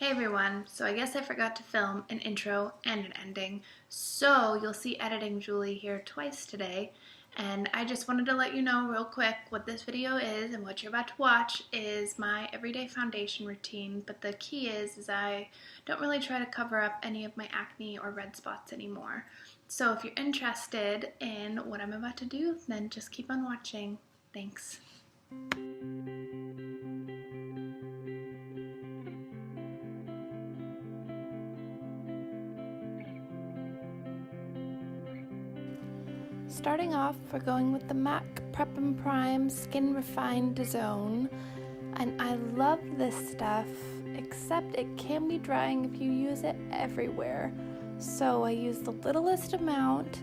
Hey everyone, so I guess I forgot to film an intro and an ending, so you'll see Editing Julie here twice today, and I just wanted to let you know real quick what this video is, and what you're about to watch is my everyday foundation routine, but the key is I don't really try to cover up any of my acne or red spots anymore. So if you're interested in what I'm about to do, then just keep on watching. Thanks. Starting off, we're going with the MAC Prep and Prime Skin Refined Zone, and I love this stuff, except it can be drying if you use it everywhere. So I use the littlest amount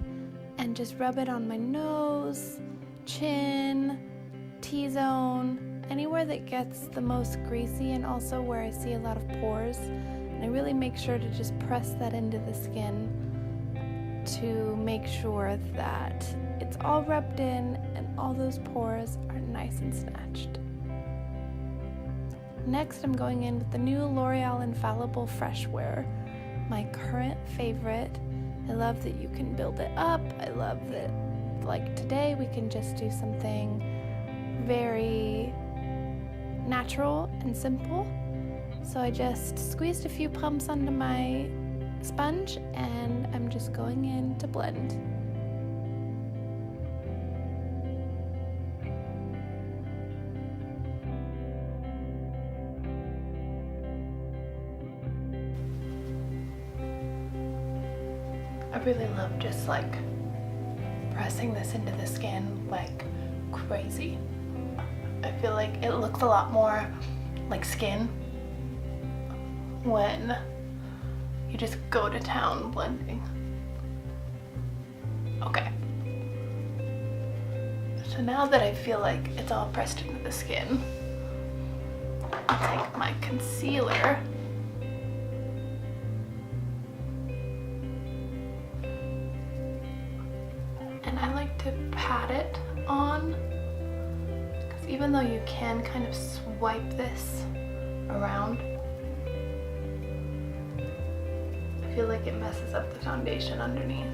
and just rub it on my nose, chin, T-zone, anywhere that gets the most greasy and also where I see a lot of pores. And I really make sure to just press that into the skin to make sure that it's all rubbed in and all those pores are nice and snatched. Next, I'm going in with the new L'Oreal Infallible Fresh Wear, my current favorite. I love that you can build it up. I love that, like today, we can just do something very natural and simple. So I just squeezed a few pumps onto my sponge and I'm just going in to blend. I really love just like pressing this into the skin like crazy. I feel like it looks a lot more like skin when you just go to town blending. Okay. So now that I feel like it's all pressed into the skin, I'll take my concealer and I like to pat it on, because even though you can kind of swipe this around, I feel like it messes up the foundation underneath.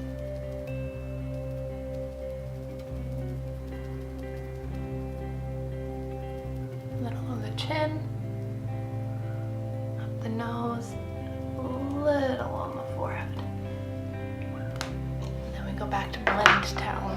A little on the chin, up the nose, a little on the forehead. And then we go back to blend town.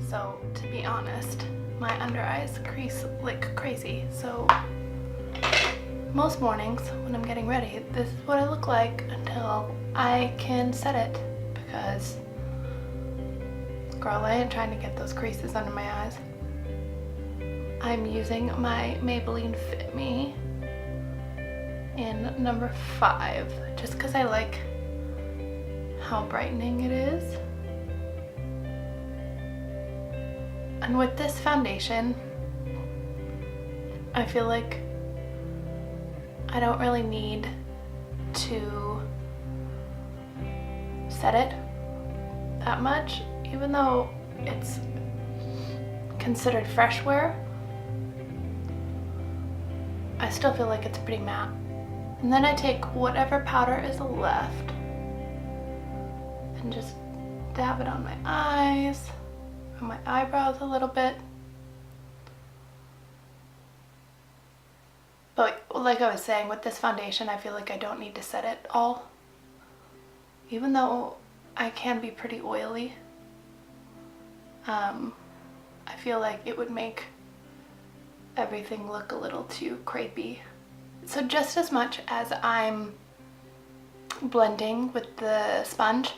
So, to be honest, my under eyes crease like crazy, so most mornings when I'm getting ready, this is what I look like until I can set it, because girl, I ain't trying to get those creases under my eyes. I'm using my Maybelline Fit Me in number 5, just because I like how brightening it is. And with this foundation, I feel like I don't really need to set it that much, even though it's considered fresh wear. I still feel like it's pretty matte. And then I take whatever powder is left and just dab it on my eyes, on my eyebrows a little bit. But like I was saying, with this foundation, I feel like I don't need to set it all. Even though I can be pretty oily, I feel like it would make everything look a little too crepey. So just as much as I'm blending with the sponge,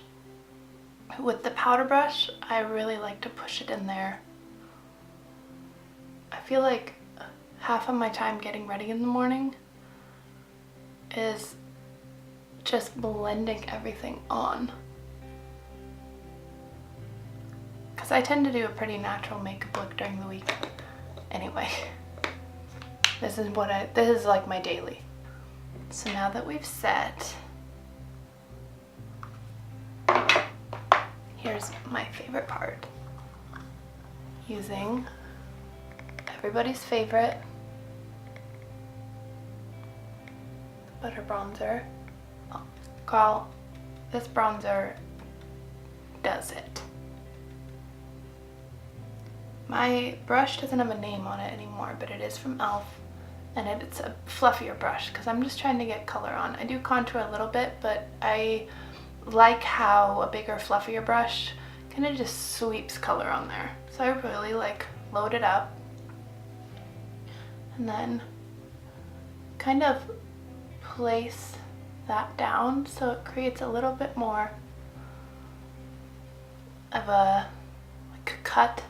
with the powder brush, I really like to push it in there. I feel like half of my time getting ready in the morning is just blending everything on. Because I tend to do a pretty natural makeup look during the week. anyway, this is like my daily. So now that we've set, here's my favorite part. Using everybody's favorite butter bronzer. Oh, girl, this bronzer does it. My brush doesn't have a name on it anymore, but it is from e.l.f. and it's a fluffier brush because I'm just trying to get color on. I do contour a little bit, but I like how a bigger, fluffier brush kind of just sweeps color on there. So I really like load it up and then kind of place that down so it creates a little bit more of a like cut.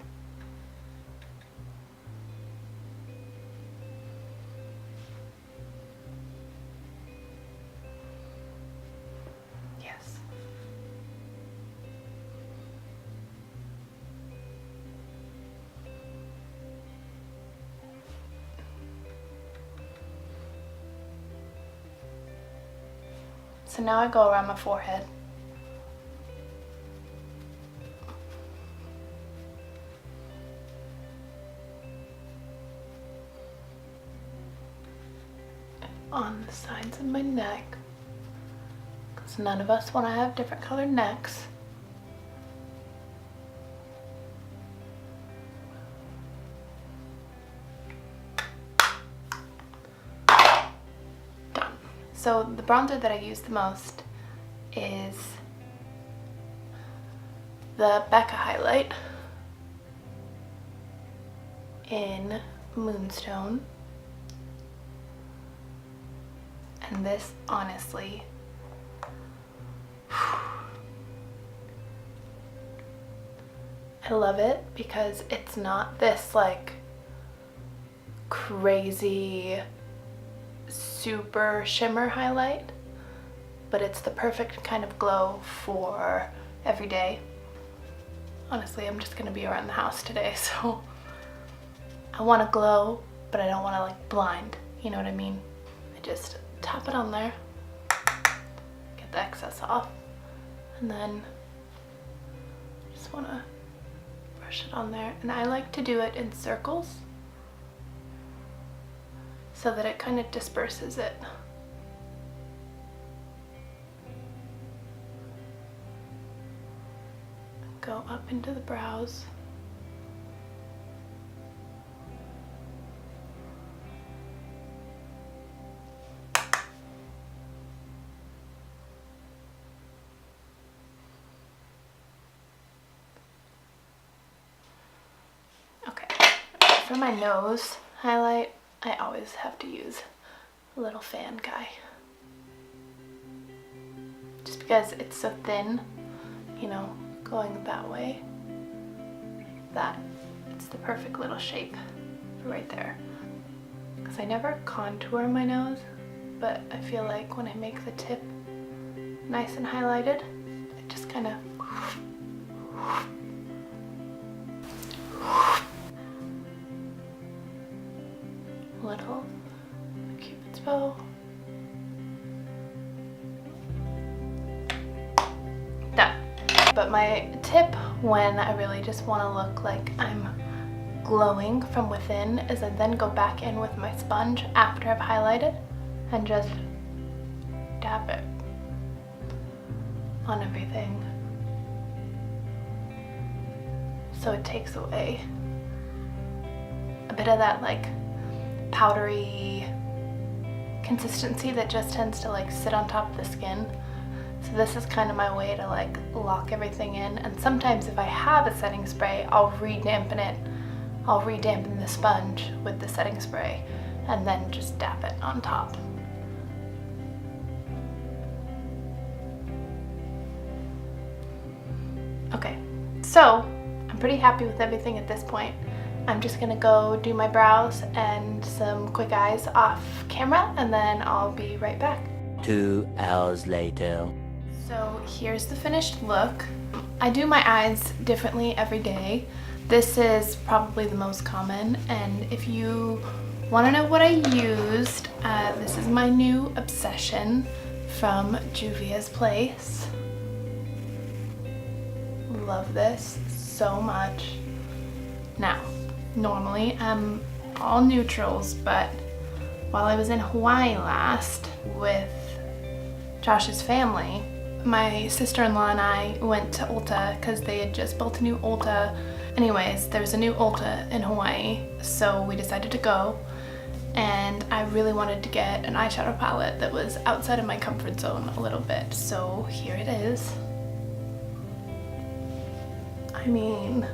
Yes. So now I go around my forehead. On the sides of my neck, because none of us want to have different colored necks. Done. So the bronzer that I use the most is the Becca highlight in Moonstone. And this, honestly, I love it because it's not this like crazy super shimmer highlight, but it's the perfect kind of glow for every day. Honestly, I'm just gonna be around the house today, so I want to glow, but I don't want to like blind, you know what I mean? I just tap it on there, get the excess off, and then just want to brush it on there. And I like to do it in circles so that it kind of disperses it. Go up into the brows. For my nose highlight, I always have to use a little fan guy. Just because it's so thin, you know, going that way, that it's the perfect little shape right there. Because I never contour my nose, but I feel like when I make the tip nice and highlighted, it just kind of little Cupid's bow. Done. But my tip when I really just want to look like I'm glowing from within is I then go back in with my sponge after I've highlighted and just dab it on everything. So it takes away a bit of that like powdery consistency that just tends to like sit on top of the skin. So this is kind of my way to like lock everything in. And sometimes if I have a setting spray, I'll redampen it. I'll redampen the sponge with the setting spray and then just dab it on top. Okay, so I'm pretty happy with everything at this point. I'm just gonna go do my brows and some quick eyes off camera, and then I'll be right back. 2 hours later. So here's the finished look. I do my eyes differently every day. This is probably the most common, and if you want to know what I used, this is my new obsession from Juvia's Place. Love this so much. Now, normally I'm all neutrals, but while I was in Hawaii last with Josh's family, my sister-in-law and I went to Ulta because they had just built a new Ulta. Anyways, there was a new Ulta in Hawaii, so we decided to go, and I really wanted to get an eyeshadow palette that was outside of my comfort zone a little bit, so here it is. I mean,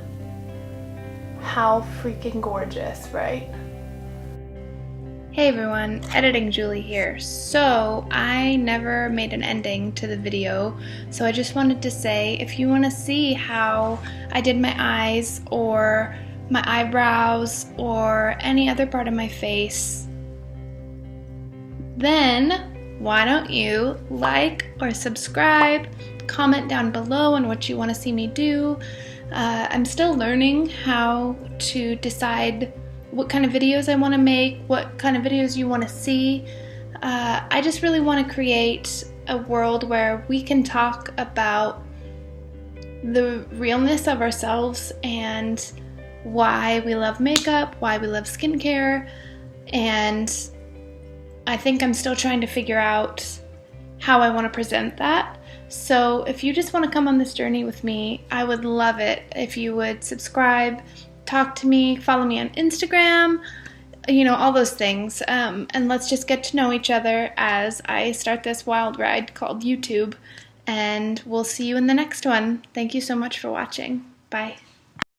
how freaking gorgeous, right? Hey everyone, Editing Julie here. So I never made an ending to the video, so I just wanted to say if you want to see how I did my eyes or my eyebrows or any other part of my face, then why don't you like or subscribe, comment down below on what you want to see me do. I'm still learning how to decide what kind of videos I want to make, what kind of videos you want to see. I just really want to create a world where we can talk about the realness of ourselves and why we love makeup, why we love skincare, and I think I'm still trying to figure out how I want to present that. So if you just want to come on this journey with me, I would love it if you would subscribe, talk to me, follow me on Instagram, you know, all those things. And let's just get to know each other as I start this wild ride called YouTube. And we'll see you in the next one. Thank you so much for watching. Bye.